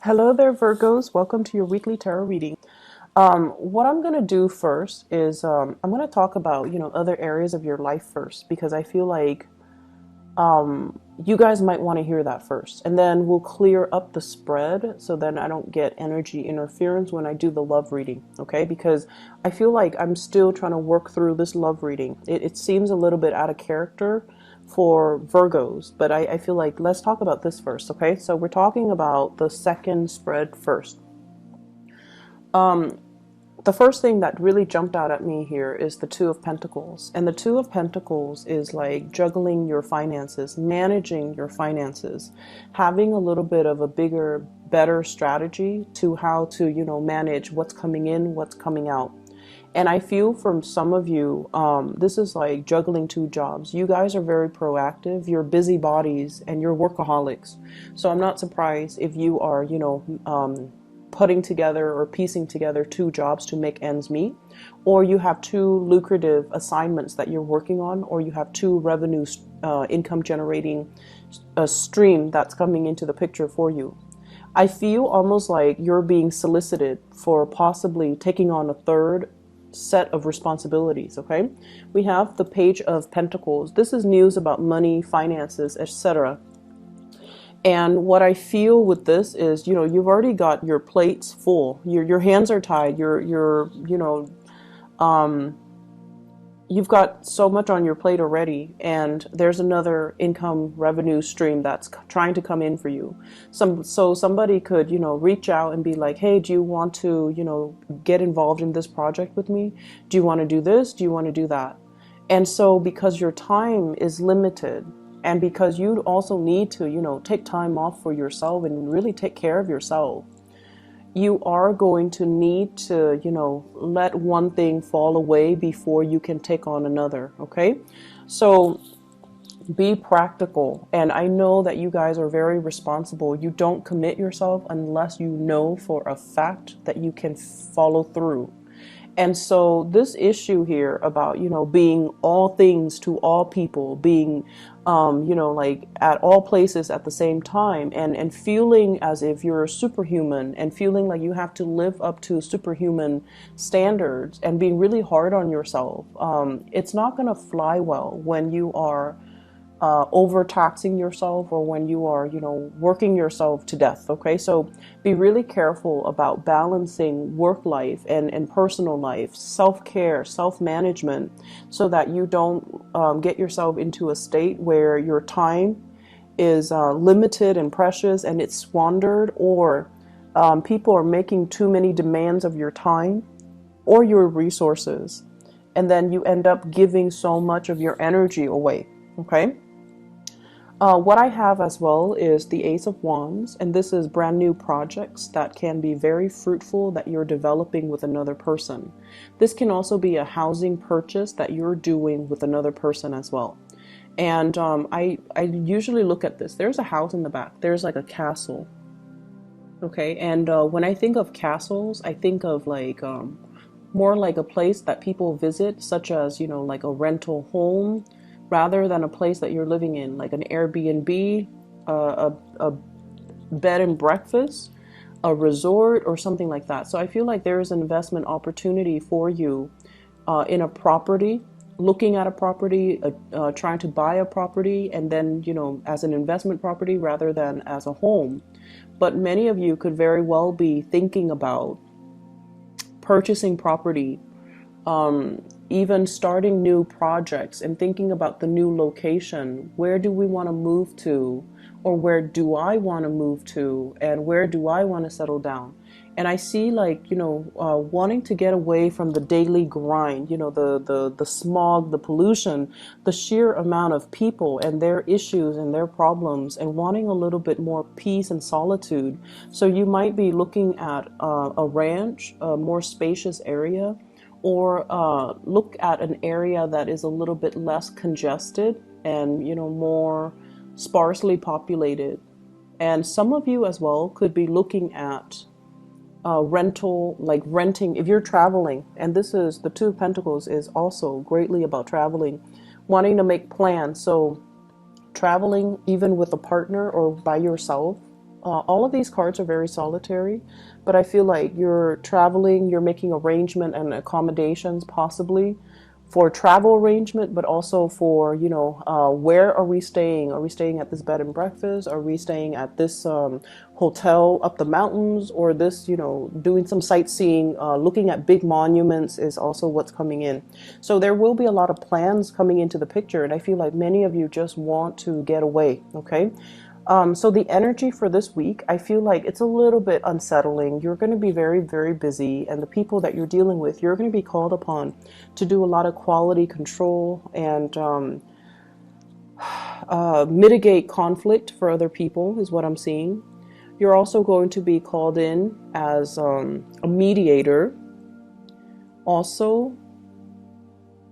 Hello there, Virgos. Welcome to your weekly tarot reading. What I'm going to do first is I'm going to talk about, other areas of your life first because I feel like you guys might want to hear that first. And then we'll clear up the spread so then I don't get energy interference when I do the love reading, okay? Because I feel like I'm still trying to work through this love reading. It seems a little bit out of character for Virgos, but I feel like let's talk about this first, okay? So we're talking about the second spread first. The first thing that really jumped out at me here is the Two of Pentacles. And the Two of Pentacles is like juggling your finances, managing your finances, having a little bit of a bigger, better strategy to how to, manage what's coming in, what's coming out. And I feel from some of you, this is like juggling two jobs. You guys are very proactive. You're busybodies and you're workaholics. So I'm not surprised if you are, putting together or piecing together two jobs to make ends meet, or you have two lucrative assignments that you're working on, or you have two revenue income generating stream that's coming into the picture for you. I feel almost like you're being solicited for possibly taking on a third set of responsibilities, okay? We have the Page of Pentacles. This is news about money, finances, etc. And what I feel with this is, you've already got your plates full. Your hands are tied. You've got so much on your plate already, and there's another income revenue stream that's trying to come in for you. So somebody could, reach out and be like, hey, do you want to, get involved in this project with me? Do you want to do this? Do you want to do that? And so because your time is limited, and because you also need to, take time off for yourself and really take care of yourself, you are going to need to, let one thing fall away before you can take on another, okay? So be practical. And I know that you guys are very responsible. You don't commit yourself unless you know for a fact that you can follow through. And so this issue here about, being all things to all people, being, like at all places at the same time, and feeling as if you're a superhuman and feeling like you have to live up to superhuman standards and being really hard on yourself. It's not going to fly well when you are overtaxing yourself or when you are, working yourself to death. Okay, so be really careful about balancing work life and personal life, self-care, self-management, so that you don't get yourself into a state where your time is limited and precious and it's squandered, or people are making too many demands of your time or your resources, and then you end up giving so much of your energy away. Okay. What I have as well is the Ace of Wands, and this is brand new projects that can be very fruitful that you're developing with another person. This can also be a housing purchase that you're doing with another person as well. And I usually look at this. There's a house in the back. There's like a castle. Okay, and when I think of castles, I think of like more like a place that people visit, such as, like a rental home, rather than a place that you're living in, like an Airbnb, a bed and breakfast, a resort, or something like that. So I feel like there is an investment opportunity for you in a property, looking at a property, trying to buy a property, and then, as an investment property rather than as a home. But many of you could very well be thinking about purchasing property, even starting new projects and thinking about the new location. Where do we want to move to? Or where do I want to move to? And where do I want to settle down? And I see like, wanting to get away from the daily grind, the smog, the pollution, the sheer amount of people and their issues and their problems, and wanting a little bit more peace and solitude. So you might be looking at a ranch, a more spacious area, or look at an area that is a little bit less congested and, more sparsely populated. And some of you as well could be looking at rental, like renting, if you're traveling, and this is the Two of Pentacles is also greatly about traveling, wanting to make plans. So traveling even with a partner or by yourself, All of these cards are very solitary, but I feel like you're traveling, you're making arrangement and accommodations possibly for travel arrangement, but also for, where are we staying? Are we staying at this bed and breakfast? Are we staying at this hotel up the mountains? Or this, doing some sightseeing, looking at big monuments is also what's coming in. So there will be a lot of plans coming into the picture, and I feel like many of you just want to get away, okay? So the energy for this week, I feel like it's a little bit unsettling. You're going to be very, very busy, and the people that you're dealing with, you're going to be called upon to do a lot of quality control and mitigate conflict for other people is what I'm seeing. You're also going to be called in as a mediator. Also,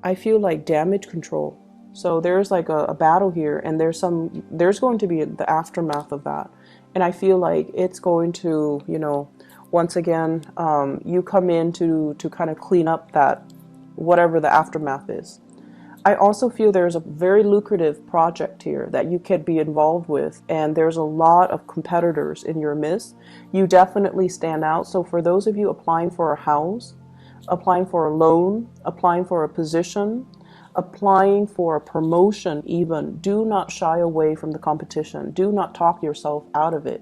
I feel like damage control. So there's like a battle here, and there's going to be the aftermath of that. And I feel like it's going to, once again, you come in to kind of clean up that, whatever the aftermath is. I also feel there's a very lucrative project here that you could be involved with, and there's a lot of competitors in your midst. You definitely stand out. So for those of you applying for a house, applying for a loan, applying for a position, applying for a promotion even, do not shy away from the competition. Do not talk yourself out of it.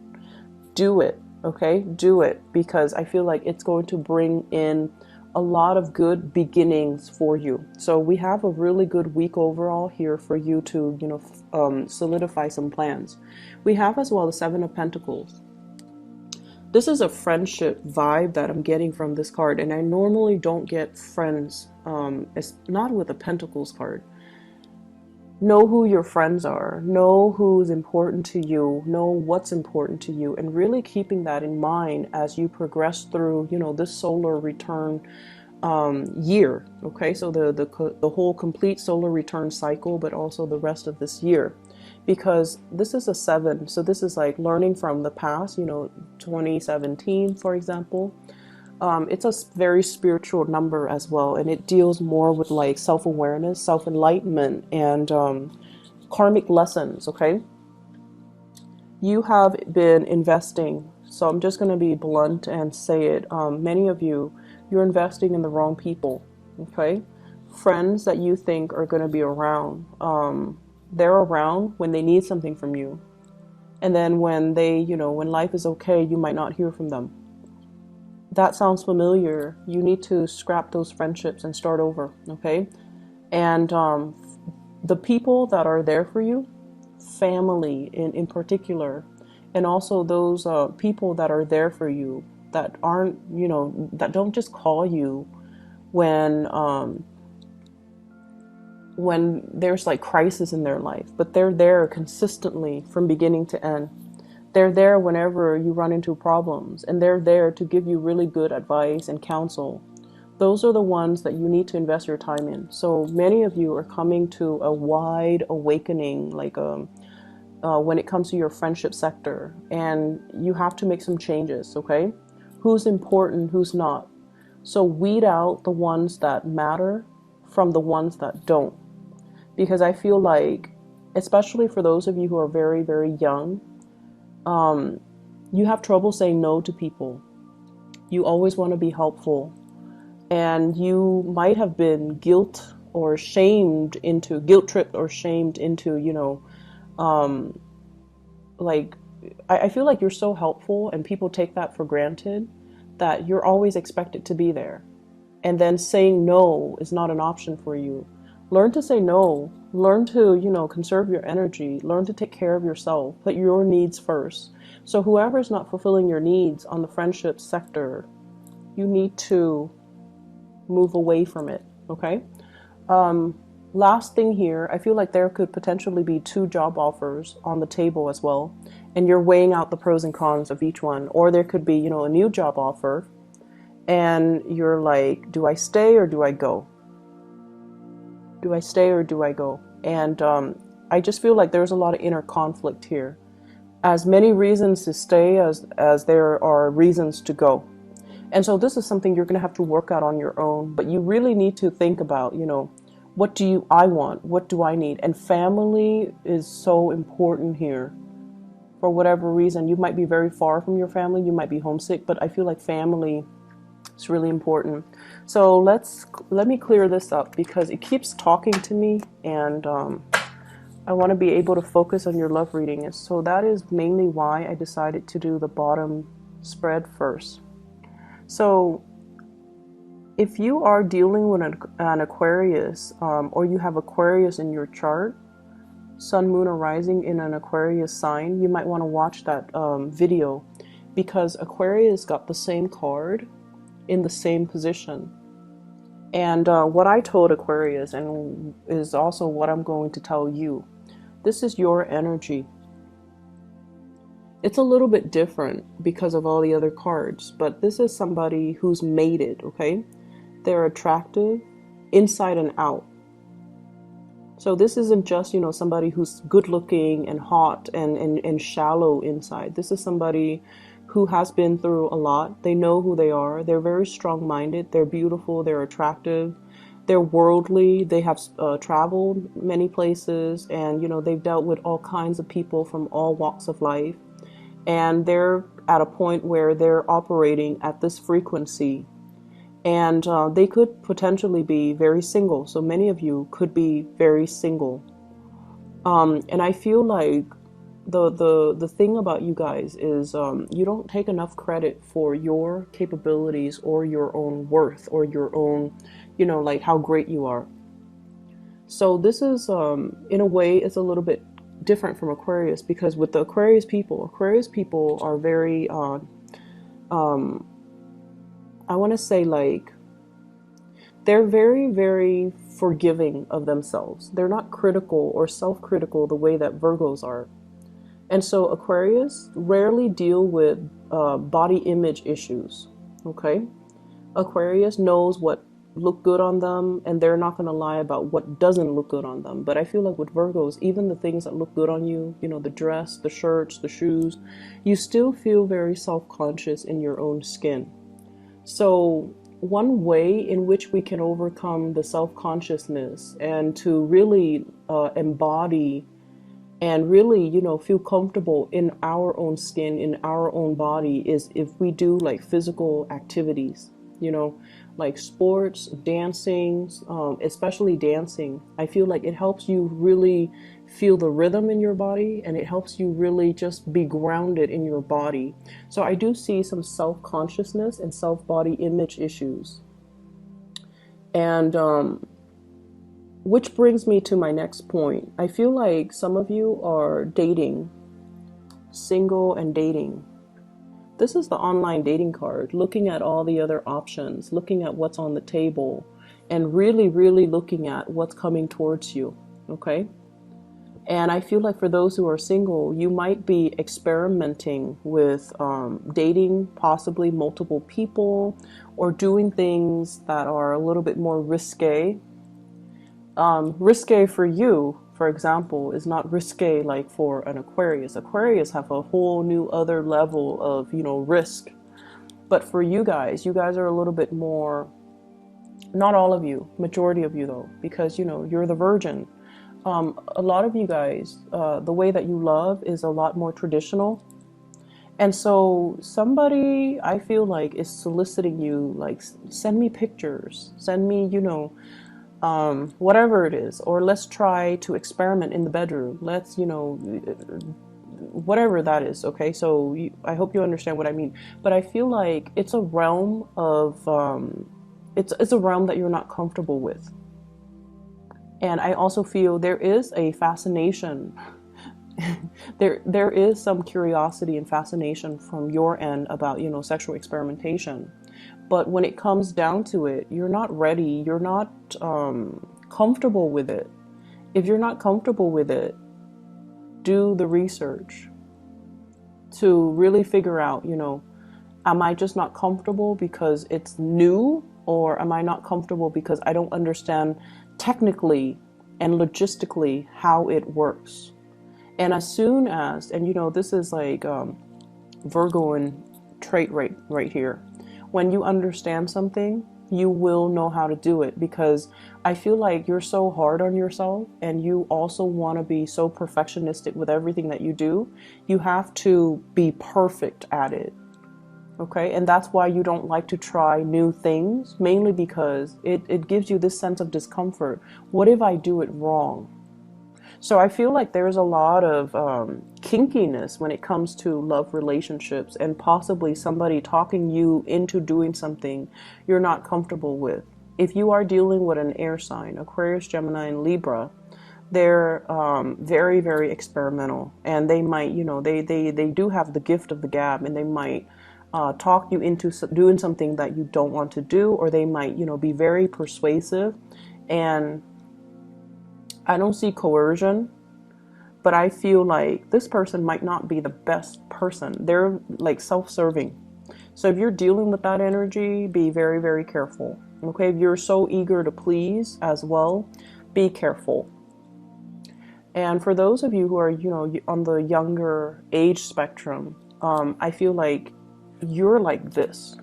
Do it, okay? Do it, because I feel like it's going to bring in a lot of good beginnings for you. So we have a really good week overall here for you to, solidify some plans. We have as well the Seven of Pentacles. This is a friendship vibe that I'm getting from this card, and I normally don't get friends. It's not with a Pentacles card. Know who your friends are. Know who's important to you. Know what's important to you, and really keeping that in mind as you progress through, this solar return year. Okay, so the whole complete solar return cycle, but also the rest of this year. Because this is a 7, so this is like learning from the past, 2017, for example. It's a very spiritual number as well, and it deals more with like self-awareness, self-enlightenment, and karmic lessons, okay? You have been investing, so I'm just going to be blunt and say it. Many of you, you're investing in the wrong people, okay? Friends that you think are going to be around, they're around when they need something from you. And then when they, when life is okay, you might not hear from them. That sounds familiar. You need to scrap those friendships and start over, okay? And the people that are there for you, family in particular, and also those people that are there for you that aren't, that don't just call you when there's like crisis in their life, but they're there consistently from beginning to end. They're there whenever you run into problems, and they're there to give you really good advice and counsel. Those are the ones that you need to invest your time in. So many of you are coming to a wide awakening, like when it comes to your friendship sector, and you have to make some changes, okay? Who's important, who's not. So weed out the ones that matter from the ones that don't. Because I feel like, especially for those of you who are very, very young, you have trouble saying no to people. You always want to be helpful. And you might have been guilt tripped or shamed into, like, I feel like you're so helpful and people take that for granted that you're always expected to be there. And then saying no is not an option for you. Learn to say no. Learn to, conserve your energy. Learn to take care of yourself. Put your needs first. So whoever is not fulfilling your needs on the friendship sector, you need to move away from it, okay? Last thing here, I feel like there could potentially be 2 job offers on the table as well, and you're weighing out the pros and cons of each one. Or there could be, a new job offer, and you're like, do I stay or do I go? Do I stay or do I go? And I just feel like there's a lot of inner conflict here. As many reasons to stay as there are reasons to go. And so this is something you're going to have to work out on your own. But you really need to think about, what I want? What do I need? And family is so important here. for whatever reason. You might be very far from your family, you might be homesick, but I feel like family is really important. So let me clear this up because it keeps talking to me, and I want to be able to focus on your love reading. And so that is mainly why I decided to do the bottom spread first. So if you are dealing with an Aquarius, or you have Aquarius in your chart, Sun, Moon, or Rising in an Aquarius sign, you might want to watch that video, because Aquarius got the same card in the same position. And what I told Aquarius, and is also what I'm going to tell you, this is your energy. It's a little bit different because of all the other cards, but this is somebody who's made it, okay? They're attractive inside and out. So this isn't just, you know, somebody who's good looking and hot and shallow inside. This is somebody who has been through a lot. They know who they are. They're very strong-minded. They're beautiful. They're attractive. They're worldly. They have traveled many places, and, you know, they've dealt with all kinds of people from all walks of life. And they're at a point where they're operating at this frequency. And they could potentially be very single. So many of you could be very single. And I feel like the thing about you guys is you don't take enough credit for your capabilities or your own worth or your own, you know, like how great you are. So this is, in a way, it's a little bit different from Aquarius, because with the Aquarius people are very, I want to say, like, they're very, very forgiving of themselves. They're not critical or self-critical the way that Virgos are. And so Aquarius rarely deal with body image issues, okay? Aquarius knows what look good on them, and they're not going to lie about what doesn't look good on them. But I feel like with Virgos, even the things that look good on you, you know, the dress, the shirts, the shoes, you still feel very self-conscious in your own skin. So one way in which we can overcome the self-consciousness and to really embody and really, you know, feel comfortable in our own skin, in our own body, is if we do like physical activities, you know, like sports, dancing, especially dancing. I feel like it helps you really feel the rhythm in your body, and it helps you really just be grounded in your body. So I do see some self-consciousness and self-body image issues. And which brings me to my next point. I feel like some of you are dating, single and dating. This is the online dating card, looking at all the other options, looking at what's on the table, and really, really looking at what's coming towards you, okay? And I feel like for those who are single, you might be experimenting with dating possibly multiple people, or doing things that are a little bit more risque. Risque for you, for example, is not risque like for an Aquarius. Aquarius have a whole new other level of, you know, risk. But for you guys are a little bit more, not all of you, majority of you though, because, you know, you're the virgin. A lot of you guys, the way that you love is a lot more traditional. And so somebody, I feel like, is soliciting you, like, send me pictures, send me, you know, whatever it is, or let's try to experiment in the bedroom. Let's, you know, whatever that is. Okay. So I hope you understand what I mean, but I feel like it's a realm of, it's a realm that you're not comfortable with. And I also feel there is a fascination. there is some curiosity and fascination from your end about, you know, sexual experimentation. But when it comes down to it, you're not ready. You're not comfortable with it. If you're not comfortable with it, do the research to really figure out, you know, am I just not comfortable because it's new, or am I not comfortable because I don't understand technically and logistically how it works? And as soon as, and you know, this is like Virgoan trait right here. When you understand something, you will know how to do it, because I feel like you're so hard on yourself and you also want to be so perfectionistic with everything that you do. You have to be perfect at it. Okay, and that's why you don't like to try new things, mainly because it gives you this sense of discomfort. What if I do it wrong? So I feel like there's a lot of kinkiness when it comes to love relationships, and possibly somebody talking you into doing something you're not comfortable with. If you are dealing with an air sign, Aquarius, Gemini, and Libra, they're very, very experimental, and they might, they do have the gift of the gab, and they might talk you into doing something that you don't want to do, or they might, be very persuasive. And I don't see coercion, but I feel like this person might not be the best person. They're like self-serving. So if you're dealing with that energy, be very, very careful. Okay, if you're so eager to please as well, be careful. And for those of you who are, on the younger age spectrum, I feel like you're like this.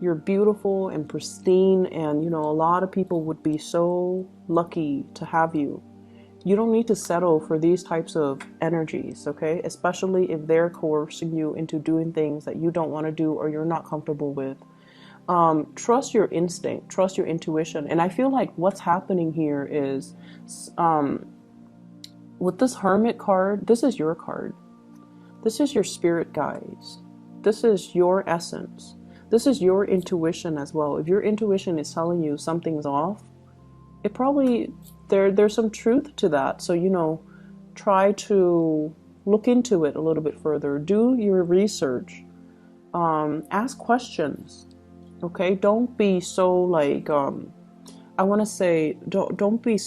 You're beautiful and pristine, and a lot of people would be so lucky to have you. You don't need to settle for these types of energies, okay? Especially if they're coercing you into doing things that you don't want to do or you're not comfortable with. Trust your instinct, trust your intuition. And I feel like what's happening here is, with this Hermit card, this is your card. This is your spirit guides. This is your essence. This is your intuition as well. If your intuition is telling you something's off, it probably, there's some truth to that. So, try to look into it a little bit further. Do your research. Ask questions. Okay? Don't be so like, I want to say, don't be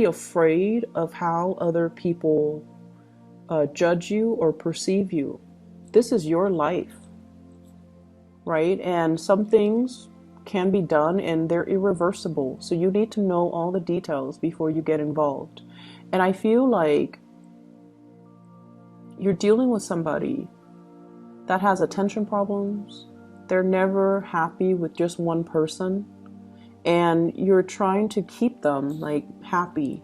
afraid of how other people judge you or perceive you. This is your life, right? And some things can be done and they're irreversible. So you need to know all the details before you get involved. And I feel like you're dealing with somebody that has attention problems. They're never happy with just one person. And you're trying to keep them like happy.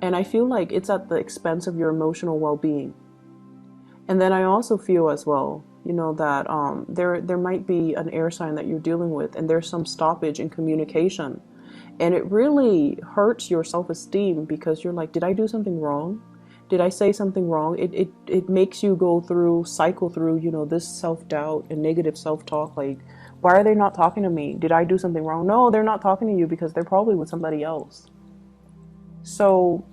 And I feel like it's at the expense of your emotional well-being. And then I also feel as well, that there might be an air sign that you're dealing with, and there's some stoppage in communication. And it really hurts your self-esteem, because you're like, did I do something wrong? Did I say something wrong? It makes you cycle through, this self-doubt and negative self-talk. Like, why are they not talking to me? Did I do something wrong? No, they're not talking to you because they're probably with somebody else. So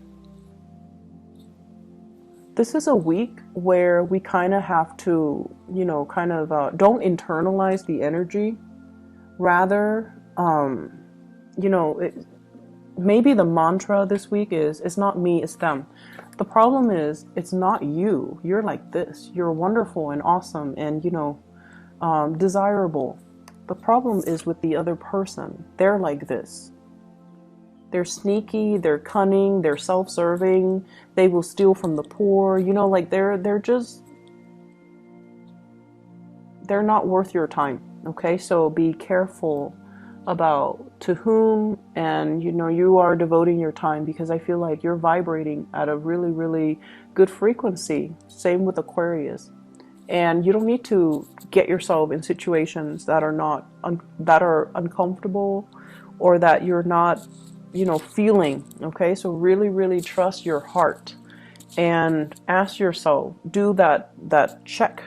this is a week where we kind of have to, don't internalize the energy. Rather, maybe the mantra this week is, it's not me, it's them. The problem is, it's not you. You're like this. You're wonderful and awesome and, desirable. The problem is with the other person. They're like this. They're sneaky, they're cunning, they're self-serving, they will steal from the poor, they're not worth your time, okay? So be careful about to whom and you are devoting your time, because I feel like you're vibrating at a really, really good frequency. Same with Aquarius. And you don't need to get yourself in situations that are uncomfortable, or that you're not feeling. Okay, so really, really trust your heart and ask yourself, do that check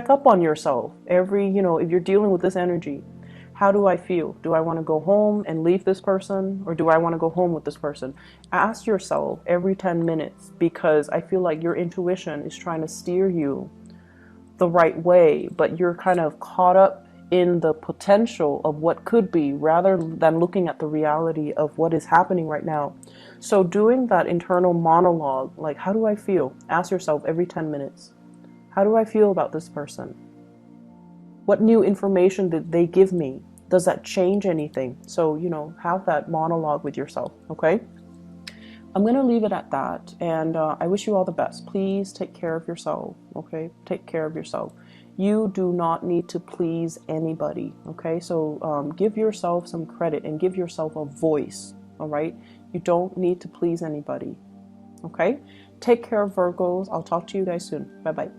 up on yourself every, if you're dealing with this energy. How do I feel? Do I want to go home and leave this person, or do I want to go home with this person? Ask yourself every 10 minutes, because I feel like your intuition is trying to steer you the right way, but you're kind of caught up in the potential of what could be, rather than looking at the reality of what is happening right now. So doing that internal monologue, like, how do I feel? Ask yourself every 10 minutes. How do I feel about this person? What new information did they give me? Does that change anything? So, have that monologue with yourself, okay? I'm going to leave it at that, and I wish you all the best. Please take care of yourself, okay? Take care of yourself. You do not need to please anybody, okay? So give yourself some credit and give yourself a voice, all right? You don't need to please anybody, okay? Take care, Virgos. I'll talk to you guys soon. Bye-bye.